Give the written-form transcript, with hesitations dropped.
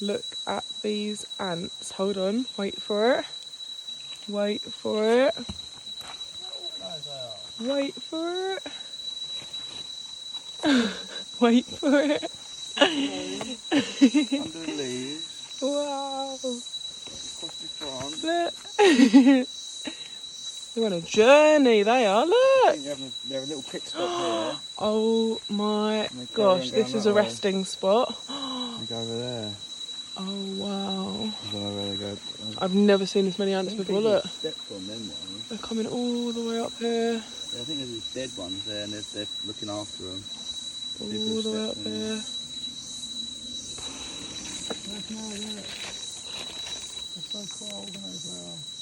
Look at these ants. Hold on, wait for it. Wait for it. Wait for it. Wait for it. Under the leaves. Wow. Across the front. Look. They're on a journey, they are, I look. think they're a little pit stop here. Oh my And they carry gosh, on this going is that a way. resting spot. They go over there. Oh wow. I don't know where they go. I've never seen this many I ants think before, people look. stepped on them ones. They're coming all the way up here. Yeah, I think there's these dead ones there and they're looking after them. All the way up there. It's so cold as well.